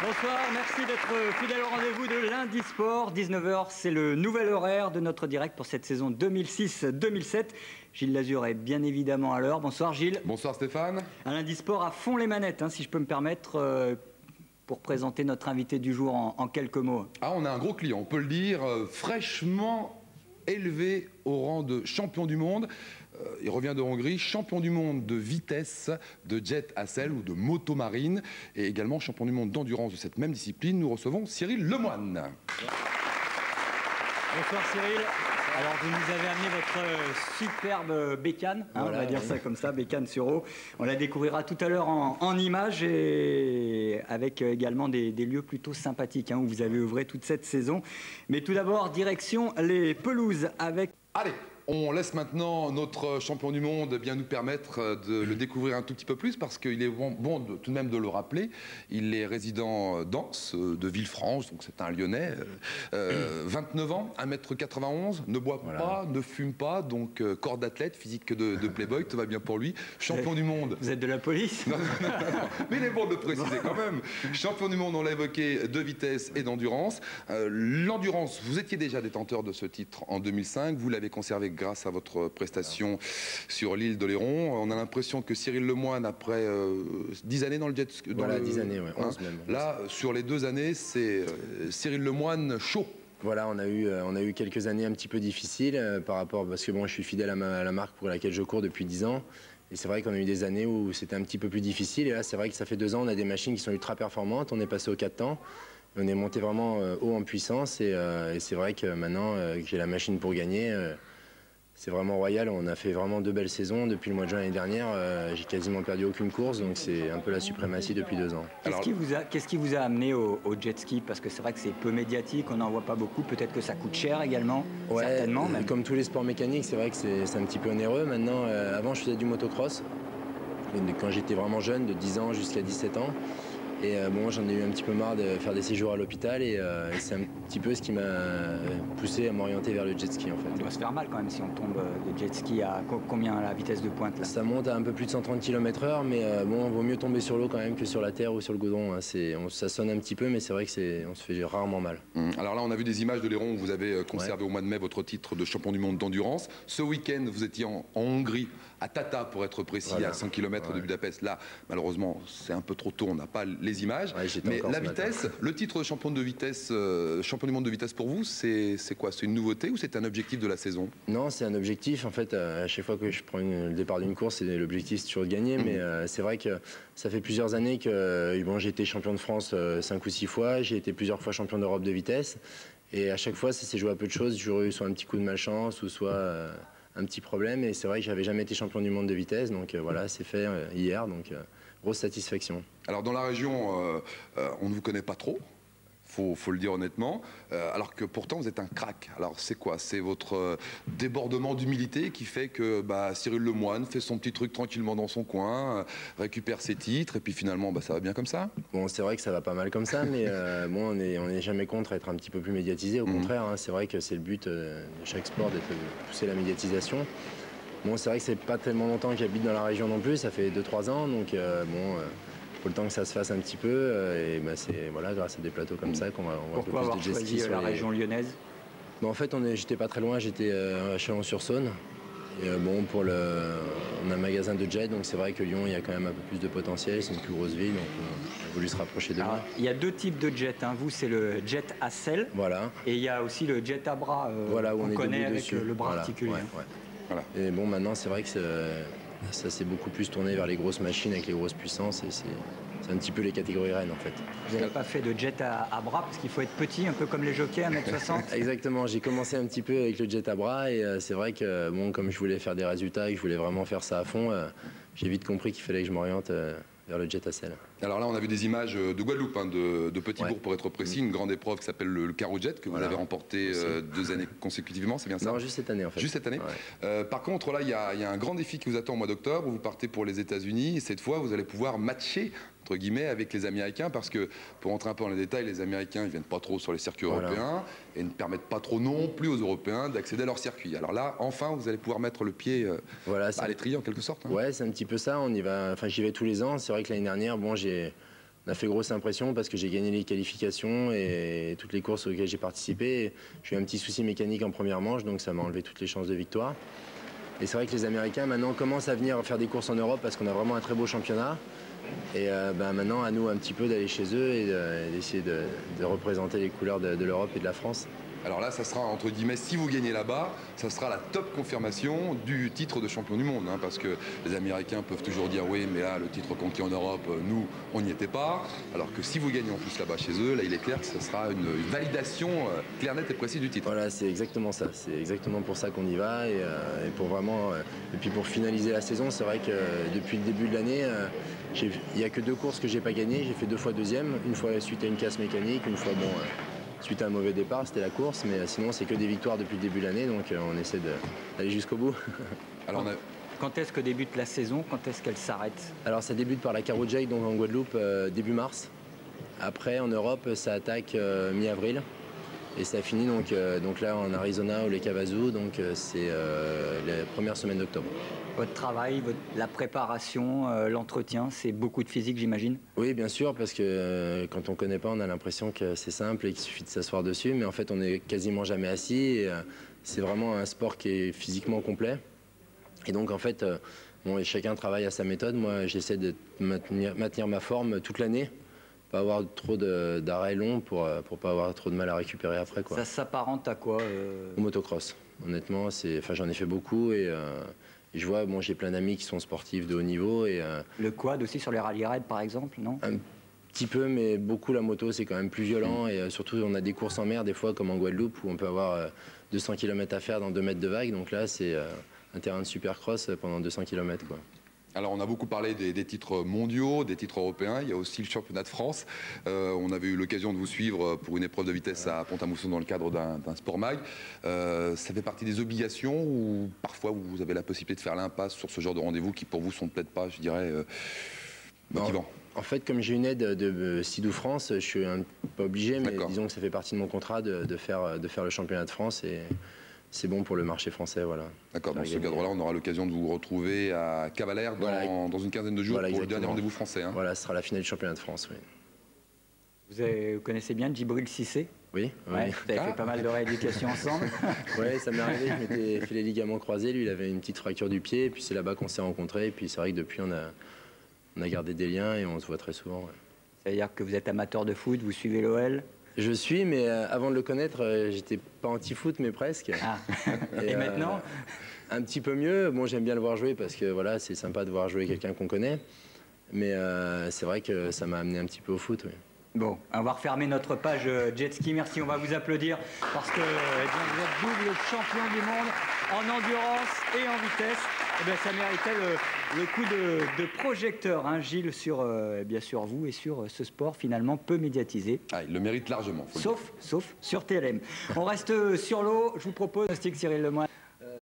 Bonsoir, merci d'être fidèle au rendez-vous de Lundi Sport. 19h, c'est le nouvel horaire de notre direct pour cette saison 2006-2007. Gilles Lazur est bien évidemment à l'heure. Bonsoir Gilles. Bonsoir Stéphane. Un Lundi Sport à fond les manettes, si je peux me permettre, pour présenter notre invité du jour en quelques mots. Ah, on a un gros client, on peut le dire, fraîchement élevé au rang de champion du monde. Il revient de Hongrie, champion du monde de vitesse, de jet à selle ou de moto marine, et également champion du monde d'endurance de cette même discipline. Nous recevons Cyril Lemoine. Bonsoir Cyril. Alors vous nous avez amené votre superbe bécane, voilà, on va dire ça comme ça, bécane sur eau. On la découvrira tout à l'heure en images et avec également des lieux plutôt sympathiques où vous avez œuvré toute cette saison. Mais tout d'abord, direction les pelouses avec... Allez, on laisse maintenant notre champion du monde bien nous permettre de le découvrir un tout petit peu plus, parce qu'il est bon tout de même de le rappeler. Il est résident d'Ans, de Villefranche, donc c'est un Lyonnais, 29 ans, 1m91, ne boit pas, ne fume pas, donc corps d'athlète, physique de playboy, tout va bien pour lui. Champion du monde. Vous êtes de la police? Non, mais il est bon de le préciser quand même. Champion du monde, on l'a évoqué, de vitesse et d'endurance. L'endurance, vous étiez déjà détenteur de ce titre en 2005, vous l'avez conservé grâce à votre prestation sur l'île d'Oléron. On a l'impression que Cyril Lemoine, après 10 années dans le jet ski... Voilà, 10 années, ouais, 11 même. Là, sur les 2 années, c'est Cyril Lemoine chaud. Voilà, on a eu quelques années un petit peu difficiles par rapport... Parce que bon, je suis fidèle à la marque pour laquelle je cours depuis 10 ans. Et c'est vrai qu'on a eu des années où c'était un petit peu plus difficile. Et là, c'est vrai que ça fait 2 ans, on a des machines qui sont ultra performantes. On est passé aux 4 temps. On est monté vraiment haut en puissance. Et c'est vrai que maintenant que j'ai la machine pour gagner... c'est vraiment royal, on a fait vraiment 2 belles saisons. Depuis le mois de juin l'année dernière, j'ai quasiment perdu aucune course, donc c'est un peu la suprématie depuis 2 ans. Qu'est-ce qui vous a amené au jet ski? Parce que c'est vrai que c'est peu médiatique, on n'en voit pas beaucoup, peut-être que ça coûte cher également, ouais, certainement. Même. Comme tous les sports mécaniques, c'est vrai que c'est un petit peu onéreux. Maintenant, avant je faisais du motocross, quand j'étais vraiment jeune, de 10 ans jusqu'à 17 ans. Et bon, j'en ai eu un petit peu marre de faire des séjours à l'hôpital et c'est un petit peu ce qui m'a poussé à m'orienter vers le jet ski en fait. Ça doit se faire mal quand même si on tombe de jet ski à combien à la vitesse de pointe là? Ça monte à un peu plus de 130 km/h, mais bon, vaut mieux tomber sur l'eau quand même que sur la terre ou sur le goudron. Ça sonne un petit peu, mais c'est vrai que on se fait rarement mal. Alors là, on a vu des images de l'Héron où vous avez conservé au mois de mai votre titre de champion du monde d'endurance. Ce week-end, vous étiez en Hongrie, à Tata pour être précis, à 100 km de Budapest. Là, malheureusement, c'est un peu trop tôt, on n'a pas les images. Mais la vitesse, le titre de champion de vitesse, champion du monde de vitesse pour vous, c'est quoi? C'est une nouveauté ou c'est un objectif de la saison? Non, c'est un objectif. En fait, à chaque fois que je prends le départ d'une course, l'objectif c'est toujours de gagner. Mais c'est vrai que ça fait plusieurs années que bon, j'ai été champion de France 5 ou 6 fois. J'ai été plusieurs fois champion d'Europe de vitesse. Et à chaque fois, ça s'est joué à peu de choses. J'ai eu soit un petit coup de malchance ou soit un petit problème. Et c'est vrai que j'avais jamais été champion du monde de vitesse. Donc voilà, c'est fait hier. Donc grosse satisfaction. Alors dans la région, on ne vous connaît pas trop. Faut le dire honnêtement, alors que pourtant vous êtes un crack. Alors c'est quoi? C'est votre débordement d'humilité qui fait que Cyril Lemoine fait son petit truc tranquillement dans son coin, récupère ses titres et puis finalement ça va bien comme ça? Bon, c'est vrai que ça va pas mal comme ça, mais bon, on n'est jamais contre être un petit peu plus médiatisé. Au contraire, c'est vrai que c'est le but de chaque sport de pousser la médiatisation. Bon, c'est vrai que c'est pas tellement longtemps que j'habite dans la région non plus, ça fait 2-3 ans, donc bon... faut le temps que ça se fasse un petit peu et c'est voilà, grâce à des plateaux comme ça qu'on va un peu plus de jet ski sur la région lyonnaise? En fait, j'étais pas très loin, j'étais à Chalon-sur-Saône. Et bon, on a un magasin de jet, donc c'est vrai que Lyon, il y a quand même un peu plus de potentiel, c'est une plus grosse ville, donc on a voulu se rapprocher de là. Il y a 2 types de jets, vous c'est le jet à selle, voilà. Et il y a aussi le jet à bras voilà, qu'on connaît avec dessus. le bras articulé. Voilà. Et bon, maintenant c'est vrai que ça s'est beaucoup plus tourné vers les grosses machines avec les grosses puissances et c'est un petit peu les catégories reines en fait. Vous n'avez pas fait de jet à bras parce qu'il faut être petit, un peu comme les jockeys, 1m60? Exactement, j'ai commencé un petit peu avec le jet à bras et c'est vrai que bon, comme je voulais faire des résultats et que je voulais vraiment faire ça à fond, j'ai vite compris qu'il fallait que je m'oriente vers le jet à selle. Alors là, on a vu des images de Guadeloupe, de Petit-Bourg pour être précis, une grande épreuve qui s'appelle le Carro Jet, que vous avez remporté 2 années consécutivement, c'est bien ça? Non, juste cette année en fait. Juste cette année. Par contre, là, il y a un grand défi qui vous attend au mois d'octobre, où vous partez pour les États-Unis, et cette fois, vous allez pouvoir matcher entre guillemets avec les Américains, parce que pour rentrer un peu dans les détails, les Américains ils viennent pas trop sur les circuits européens et ne permettent pas trop non plus aux Européens d'accéder à leur circuit. Alors là, enfin, vous allez pouvoir mettre le pied à l'étrier en quelque sorte. Ouais, c'est un petit peu ça. On y va. Enfin, j'y vais tous les ans. C'est vrai que l'année dernière, bon, on a fait grosse impression parce que j'ai gagné les qualifications et toutes les courses auxquelles j'ai participé. J'ai eu un petit souci mécanique en première manche, donc ça m'a enlevé toutes les chances de victoire. Et c'est vrai que les Américains maintenant commencent à venir faire des courses en Europe parce qu'on a vraiment un très beau championnat. Et maintenant, à nous un petit peu d'aller chez eux et d'essayer de représenter les couleurs de l'Europe et de la France. Alors là, ça sera, entre guillemets, si vous gagnez là-bas, ça sera la top confirmation du titre de champion du monde. Hein, parce que les Américains peuvent toujours dire, oui, mais là, le titre conquis en Europe, nous, on n'y était pas. Alors que si vous gagnez en plus là-bas chez eux, là, il est clair que ce sera une validation claire, nette et précise du titre. Voilà, c'est exactement ça. C'est exactement pour ça qu'on y va. Et pour vraiment, et puis pour finaliser la saison, c'est vrai que depuis le début de l'année, il n'y a que 2 courses que j'ai pas gagnées. J'ai fait 2 fois deuxième, une fois suite à une casse mécanique, une fois, bon... suite à un mauvais départ, c'était la course, mais sinon c'est que des victoires depuis le début de l'année, donc on essaie d'aller jusqu'au bout. Alors, quand est-ce que débute la saison? Quand est-ce qu'elle s'arrête? Alors ça débute par la Carreau Jake, donc en Guadeloupe, début mars. Après, en Europe, ça attaque mi-avril. Et ça finit donc là en Arizona au Lake Havasu, donc c'est la première semaine d'octobre. Votre travail, la préparation, l'entretien, c'est beaucoup de physique, j'imagine? Oui, bien sûr, parce que quand on ne connaît pas, on a l'impression que c'est simple et qu'il suffit de s'asseoir dessus. Mais en fait, on n'est quasiment jamais assis. Et c'est vraiment un sport qui est physiquement complet. Et donc, en fait, bon, chacun travaille à sa méthode. Moi, j'essaie de maintenir ma forme toute l'année. Pas avoir trop d'arrêts longs pour pas avoir trop de mal à récupérer après, quoi. Ça s'apparente à quoi Au motocross. Honnêtement, j'en ai fait beaucoup et je vois, bon, j'ai plein d'amis qui sont sportifs de haut niveau. Le quad aussi sur les rallye raids par exemple, non? Un petit peu, mais beaucoup la moto, c'est quand même plus violent. Et surtout, on a des courses en mer, des fois, comme en Guadeloupe, où on peut avoir 200 km à faire dans 2 mètres de vague. Donc là, c'est un terrain de supercross pendant 200 km, quoi. Alors on a beaucoup parlé des titres mondiaux, des titres européens, il y a aussi le championnat de France. On avait eu l'occasion de vous suivre pour une épreuve de vitesse à Pont-à-Mousson dans le cadre d'un sport mag. Ça fait partie des obligations ou parfois vous avez la possibilité de faire l'impasse sur ce genre de rendez-vous qui pour vous sont peut-être pas, je dirais, motivants? En fait, comme j'ai une aide de Sidou France, je suis pas obligé, mais disons que ça fait partie de mon contrat de faire le championnat de France et c'est bon pour le marché français, voilà. D'accord, dans ce cadre-là, on aura l'occasion de vous retrouver à Cavalère dans une quinzaine de jours, voilà, pour le dernier rendez-vous français. Hein. Voilà, ce sera la finale du championnat de France, oui. Vous connaissez bien Djibril Cissé? Oui. Ouais, vous avez fait pas mal de rééducation ensemble. Oui, ça m'est arrivé, je m'étais fait les ligaments croisés, lui il avait une petite fracture du pied, et puis c'est là-bas qu'on s'est rencontrés, et puis c'est vrai que depuis on a gardé des liens et on se voit très souvent. Ouais. C'est-à-dire que vous êtes amateur de foot, vous suivez l'OL? Je suis, mais avant de le connaître, j'étais pas anti-foot, mais presque. Ah. Et maintenant un petit peu mieux. Bon, j'aime bien le voir jouer parce que voilà, c'est sympa de voir jouer quelqu'un qu'on connaît. Mais c'est vrai que ça m'a amené un petit peu au foot, oui. Bon, on va refermer notre page jet ski. Merci, on va vous applaudir parce que vous êtes double champion du monde en endurance et en vitesse. Eh bien, ça méritait le coup de projecteur, hein, Gilles, sur bien sûr vous et sur ce sport finalement peu médiatisé. Ah, il le mérite largement. Sauf sur TLM. On reste sur l'eau. Je vous propose un stick Cyril Lemoine.